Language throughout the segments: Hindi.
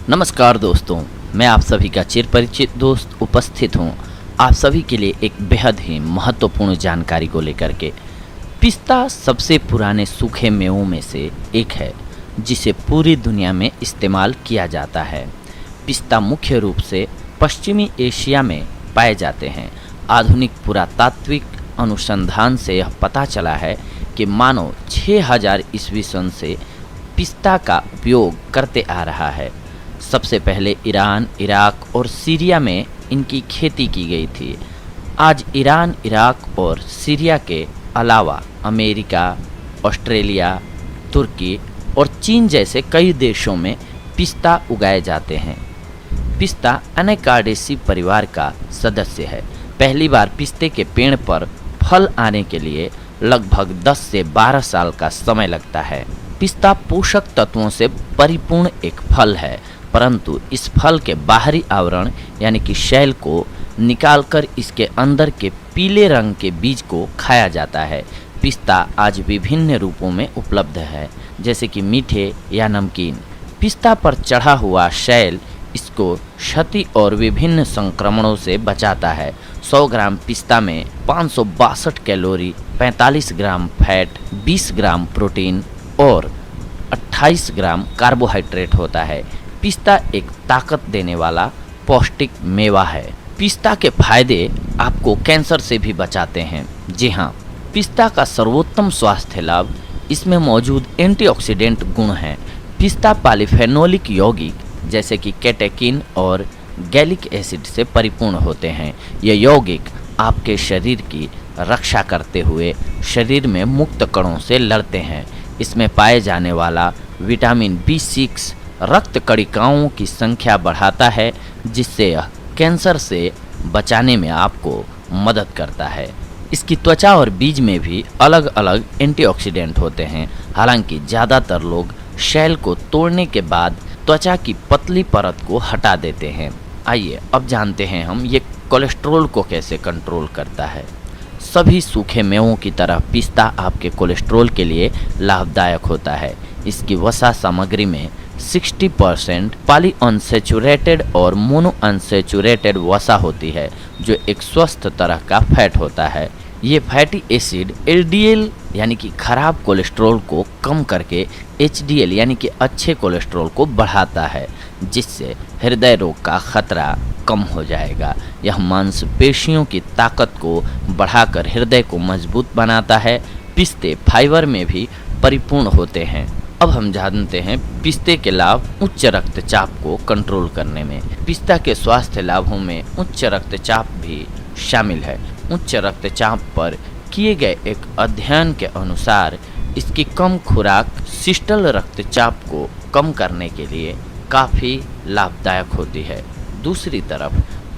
नमस्कार दोस्तों, मैं आप सभी का चिर परिचित दोस्त उपस्थित हूँ आप सभी के लिए एक बेहद ही महत्वपूर्ण जानकारी को लेकर के। पिस्ता सबसे पुराने सूखे मेवों में से एक है जिसे पूरी दुनिया में इस्तेमाल किया जाता है। पिस्ता मुख्य रूप से पश्चिमी एशिया में पाए जाते हैं। आधुनिक पुरातात्विक अनुसंधान से यह पता चला है कि मानव 6000 ईस्वी सन से पिस्ता का उपयोग करते आ रहा है। सबसे पहले ईरान, इराक और सीरिया में इनकी खेती की गई थी। आज ईरान, इराक और सीरिया के अलावा अमेरिका, ऑस्ट्रेलिया, तुर्की और चीन जैसे कई देशों में पिस्ता उगाए जाते हैं। पिस्ता एनाकार्डेसी परिवार का सदस्य है। पहली बार पिस्ते के पेड़ पर फल आने के लिए लगभग 10 से 12 साल का समय लगता है। पिस्ता पोषक तत्वों से परिपूर्ण एक फल है, परंतु इस फल के बाहरी आवरण यानी कि शैल को निकालकर इसके अंदर के पीले रंग के बीज को खाया जाता है। पिस्ता आज विभिन्न रूपों में उपलब्ध है, जैसे कि मीठे या नमकीन। पिस्ता पर चढ़ा हुआ शैल इसको क्षति और विभिन्न संक्रमणों से बचाता है। 100 ग्राम पिस्ता में 562 कैलोरी, 45 ग्राम फैट, 20 ग्राम प्रोटीन और 28 ग्राम कार्बोहाइड्रेट होता है। पिस्ता एक ताकत देने वाला पौष्टिक मेवा है। पिस्ता के फायदे आपको कैंसर से भी बचाते हैं। जी हाँ, पिस्ता का सर्वोत्तम स्वास्थ्य लाभ इसमें मौजूद एंटीऑक्सीडेंट गुण हैं। पिस्ता पॉलीफेनोलिक यौगिक जैसे कि कैटेकिन और गैलिक एसिड से परिपूर्ण होते हैं। ये यौगिक आपके शरीर की रक्षा करते हुए शरीर में मुक्त कणों से लड़ते हैं। इसमें पाए जाने वाला विटामिन B6 रक्त कणिकाओं की संख्या बढ़ाता है, जिससे यह कैंसर से बचाने में आपको मदद करता है। इसकी त्वचा और बीज में भी अलग अलग एंटीऑक्सीडेंट होते हैं। हालांकि ज़्यादातर लोग शैल को तोड़ने के बाद त्वचा की पतली परत को हटा देते हैं। आइए अब जानते हैं हम ये कोलेस्ट्रॉल को कैसे कंट्रोल करता है। सभी सूखे मेवों की तरह पिस्ता आपके कोलेस्ट्रॉल के लिए लाभदायक होता है। इसकी वसा सामग्री में 60% पॉलीअनसैचुरेटेड और मोनोअनसैचुरेटेड वसा होती है, जो एक स्वस्थ तरह का फैट होता है। ये फैटी एसिड LDL यानी कि खराब कोलेस्ट्रॉल को कम करके HDL यानी कि अच्छे कोलेस्ट्रॉल को बढ़ाता है, जिससे हृदय रोग का खतरा कम हो जाएगा। यह मांसपेशियों की ताकत को बढ़ाकर हृदय को मजबूत बनाता है। पिस्ते फाइबर में भी परिपूर्ण होते हैं। अब हम जानते हैं पिस्ते के लाभ उच्च रक्तचाप को कंट्रोल करने में। पिस्ता के स्वास्थ्य लाभों में उच्च रक्तचाप भी शामिल है। उच्च रक्तचाप पर किए गए एक अध्ययन के अनुसार इसकी कम खुराक सिस्टल रक्तचाप को कम करने के लिए काफ़ी लाभदायक होती है। दूसरी तरफ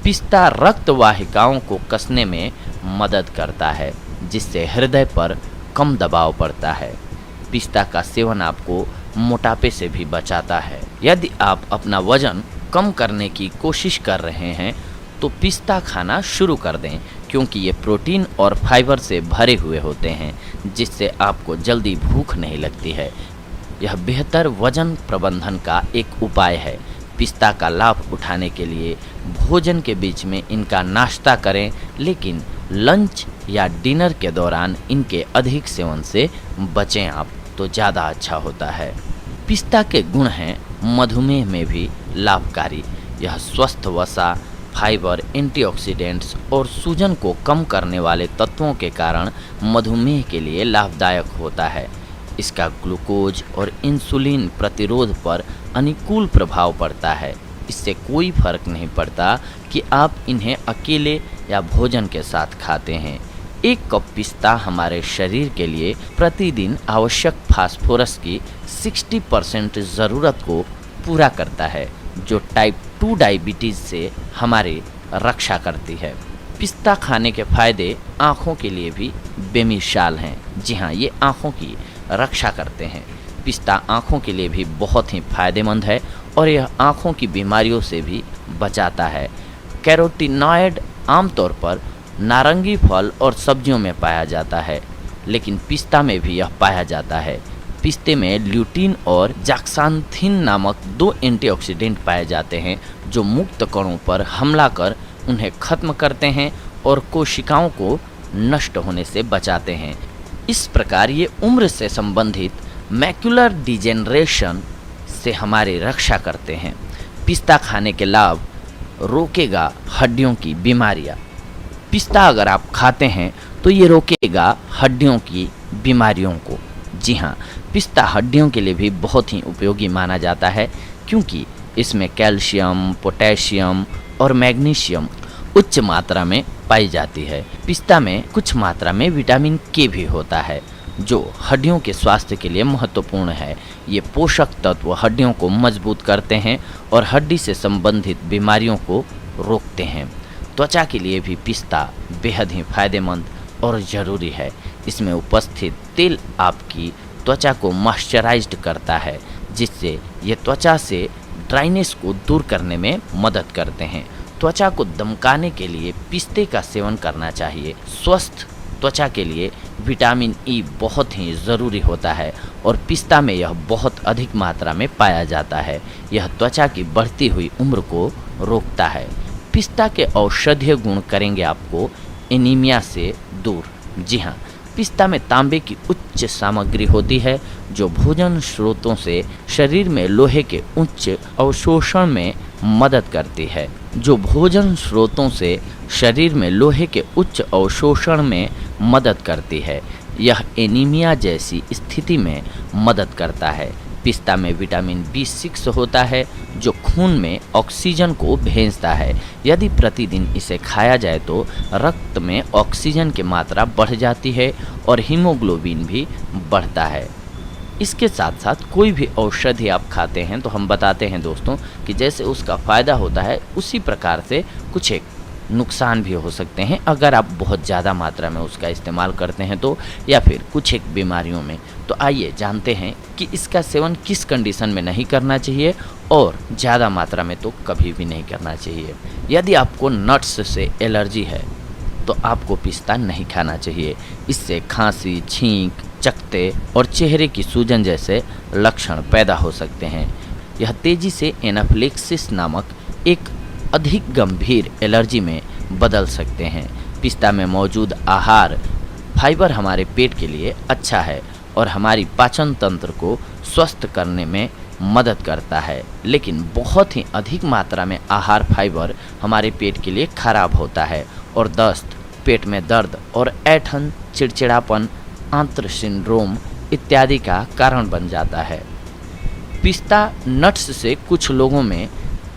पिस्ता रक्त वाहिकाओं को कसने में मदद करता है, जिससे हृदय पर कम दबाव पड़ता है। पिस्ता का सेवन आपको मोटापे से भी बचाता है। यदि आप अपना वजन कम करने की कोशिश कर रहे हैं तो पिस्ता खाना शुरू कर दें, क्योंकि ये प्रोटीन और फाइबर से भरे हुए होते हैं, जिससे आपको जल्दी भूख नहीं लगती है। यह बेहतर वजन प्रबंधन का एक उपाय है। पिस्ता का लाभ उठाने के लिए भोजन के बीच में इनका नाश्ता करें, लेकिन लंच या डिनर के दौरान इनके अधिक सेवन से बचें आप, तो ज़्यादा अच्छा होता है। पिस्ता के गुण हैं मधुमेह में भी लाभकारी। यह स्वस्थ वसा, फाइबर, एंटीऑक्सीडेंट्स और सूजन को कम करने वाले तत्वों के कारण मधुमेह के लिए लाभदायक होता है। इसका ग्लूकोज और इंसुलिन प्रतिरोध पर अनुकूल प्रभाव पड़ता है। इससे कोई फर्क नहीं पड़ता कि आप इन्हें अकेले या भोजन के साथ खाते हैं। एक कप पिस्ता हमारे शरीर के लिए प्रतिदिन आवश्यक फास्फोरस की 60% ज़रूरत को पूरा करता है, जो टाइप 2 डायबिटीज़ से हमारी रक्षा करती है। पिस्ता खाने के फायदे आँखों के लिए भी बेमिसाल हैं। जी हाँ, ये आँखों की रक्षा करते हैं। पिस्ता आँखों के लिए भी बहुत ही फायदेमंद है और यह आँखों की बीमारियों से भी बचाता है। कैरोटीनॉयड आमतौर पर नारंगी फल और सब्जियों में पाया जाता है, लेकिन पिस्ता में भी यह पाया जाता है। पिस्ते में ल्यूटीन और जाक्सांथिन नामक 2 एंटीऑक्सीडेंट पाए जाते हैं जो मुक्त कणों पर हमला कर उन्हें खत्म करते हैं और कोशिकाओं को नष्ट होने से बचाते हैं। इस प्रकार ये उम्र से संबंधित मैक्युलर डिजेनरेशन से हमारी रक्षा करते हैं। पिस्ता खाने के लाभ: रोकेगा हड्डियों की बीमारियां। पिस्ता अगर आप खाते हैं तो ये रोकेगा हड्डियों की बीमारियों को। जी हाँ, पिस्ता हड्डियों के लिए भी बहुत ही उपयोगी माना जाता है क्योंकि इसमें कैल्शियम, पोटेशियम और मैग्नीशियम उच्च मात्रा में पाई जाती है। पिस्ता में कुछ मात्रा में विटामिन के भी होता है जो हड्डियों के स्वास्थ्य के लिए महत्वपूर्ण है। ये पोषक तत्व हड्डियों को मजबूत करते हैं और हड्डी से संबंधित बीमारियों को रोकते हैं। त्वचा के लिए भी पिस्ता बेहद ही फायदेमंद और ज़रूरी है। इसमें उपस्थित तेल आपकी त्वचा को मॉइस्चराइज्ड करता है जिससे ये त्वचा से ड्राइनेस को दूर करने में मदद करते हैं। त्वचा को दमकाने के लिए पिस्ते का सेवन करना चाहिए। स्वस्थ त्वचा के लिए विटामिन ई बहुत ही ज़रूरी होता है और पिस्ता में यह बहुत अधिक मात्रा में पाया जाता है। यह त्वचा की बढ़ती हुई उम्र को रोकता है। पिस्ता के औषधीय गुण करेंगे आपको एनीमिया से दूर। जी हाँ, पिस्ता में तांबे की उच्च सामग्री होती है जो भोजन स्रोतों से शरीर में लोहे के उच्च अवशोषण में मदद करती है। यह एनीमिया जैसी स्थिति में मदद करता है। पिस्ता में विटामिन B6 होता है जो खून में ऑक्सीजन को भेजता है। यदि प्रतिदिन इसे खाया जाए तो रक्त में ऑक्सीजन की मात्रा बढ़ जाती है और हीमोग्लोबिन भी बढ़ता है। इसके साथ साथ कोई भी औषधि आप खाते हैं तो हम बताते हैं दोस्तों कि जैसे उसका फ़ायदा होता है उसी प्रकार से कुछ एक नुकसान भी हो सकते हैं अगर आप बहुत ज़्यादा मात्रा में उसका इस्तेमाल करते हैं तो, या फिर कुछ एक बीमारियों में। तो आइए जानते हैं कि इसका सेवन किस कंडीशन में नहीं करना चाहिए और ज़्यादा मात्रा में तो कभी भी नहीं करना चाहिए। यदि आपको नट्स से एलर्जी है तो आपको पिस्ता नहीं खाना चाहिए। इससे खांसी, छींक, चकत्ते और चेहरे की सूजन जैसे लक्षण पैदा हो सकते हैं। यह तेज़ी से एनाफिलेक्सिस नामक एक अधिक गंभीर एलर्जी में बदल सकते हैं। पिस्ता में मौजूद आहार फाइबर हमारे पेट के लिए अच्छा है और हमारी पाचन तंत्र को स्वस्थ करने में मदद करता है, लेकिन बहुत ही अधिक मात्रा में आहार फाइबर हमारे पेट के लिए खराब होता है और दस्त, पेट में दर्द और ऐंठन, चिड़चिड़ापन, आंत्र सिंड्रोम इत्यादि का कारण बन जाता है। पिस्ता नट्स से कुछ लोगों में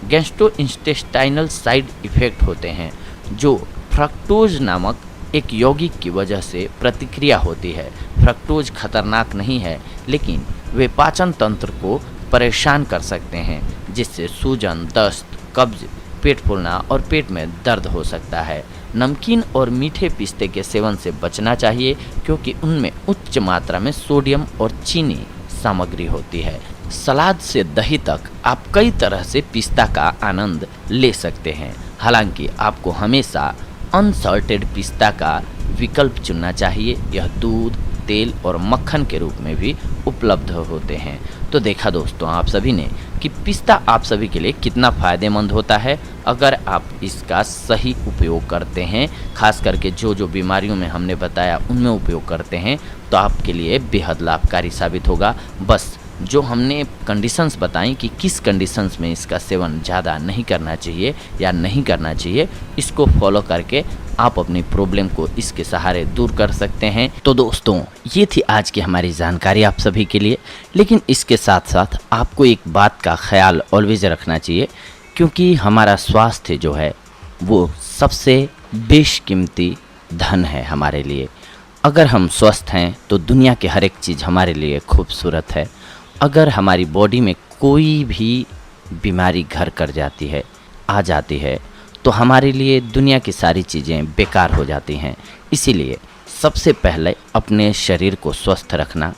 गैस्ट्रोइंटेस्टाइनल साइड इफ़ेक्ट होते हैं जो फ्रक्टोज नामक एक यौगिक की वजह से प्रतिक्रिया होती है। फ्रक्टोज खतरनाक नहीं है लेकिन वे पाचन तंत्र को परेशान कर सकते हैं जिससे सूजन, दस्त, कब्ज, पेट फूलना और पेट में दर्द हो सकता है। नमकीन और मीठे पिस्ते के सेवन से बचना चाहिए क्योंकि उनमें उच्च मात्रा में सोडियम और चीनी सामग्री होती है। सलाद से दही तक आप कई तरह से पिस्ता का आनंद ले सकते हैं। हालांकि आपको हमेशा अनसॉल्टेड पिस्ता का विकल्प चुनना चाहिए। यह दूध, तेल और मक्खन के रूप में भी उपलब्ध होते हैं। तो देखा दोस्तों आप सभी ने कि पिस्ता आप सभी के लिए कितना फ़ायदेमंद होता है अगर आप इसका सही उपयोग करते हैं। खास करके जो जो बीमारियों में हमने बताया उनमें उपयोग करते हैं तो आपके लिए बेहद लाभकारी साबित होगा। बस जो हमने कंडीशंस बताई कि किस कंडीशंस में इसका सेवन ज़्यादा नहीं करना चाहिए या नहीं करना चाहिए, इसको फॉलो करके आप अपनी प्रॉब्लम को इसके सहारे दूर कर सकते हैं। तो दोस्तों ये थी आज की हमारी जानकारी आप सभी के लिए, लेकिन इसके साथ साथ आपको एक बात का ख्याल ऑलवेज रखना चाहिए क्योंकि हमारा स्वास्थ्य जो है वो सबसे बेशकीमती धन है हमारे लिए। अगर हम स्वस्थ हैं तो दुनिया की हर एक चीज़ हमारे लिए खूबसूरत है। अगर हमारी बॉडी में कोई भी बीमारी घर कर जाती है, आ जाती है, तो हमारे लिए दुनिया की सारी चीज़ें बेकार हो जाती हैं। इसीलिए सबसे पहले अपने शरीर को स्वस्थ रखना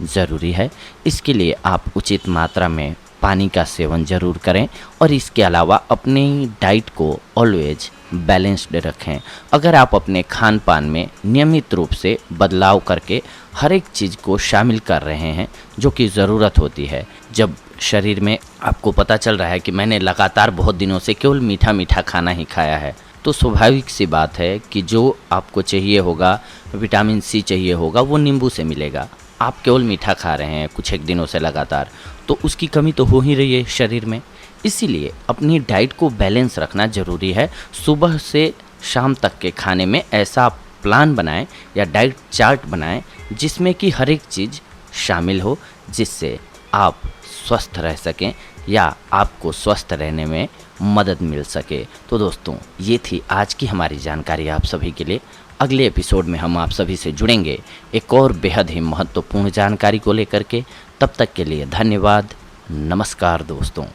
ज़रूरी है। इसके लिए आप उचित मात्रा में पानी का सेवन ज़रूर करें और इसके अलावा अपनी डाइट को ऑलवेज बैलेंस्ड रखें। अगर आप अपने खान पान में नियमित रूप से बदलाव करके हर एक चीज़ को शामिल कर रहे हैं जो कि ज़रूरत होती है, जब शरीर में आपको पता चल रहा है कि मैंने लगातार बहुत दिनों से केवल मीठा मीठा खाना ही खाया है, तो स्वाभाविक सी बात है कि जो आपको चाहिए होगा, विटामिन सी चाहिए होगा, वो नींबू से मिलेगा। आप केवल मीठा खा रहे हैं कुछ एक दिनों से लगातार, तो उसकी कमी तो हो ही रही है शरीर में। इसीलिए अपनी डाइट को बैलेंस रखना ज़रूरी है। सुबह से शाम तक के खाने में ऐसा प्लान बनाएं या डाइट चार्ट बनाएं जिसमें कि हर एक चीज़ शामिल हो, जिससे आप स्वस्थ रह सकें या आपको स्वस्थ रहने में मदद मिल सके। तो दोस्तों, ये थी आज की हमारी जानकारी आप सभी के लिए। अगले एपिसोड में हम आप सभी से जुड़ेंगे एक और बेहद ही महत्वपूर्ण जानकारी को लेकर के। तब तक के लिए धन्यवाद। नमस्कार दोस्तों।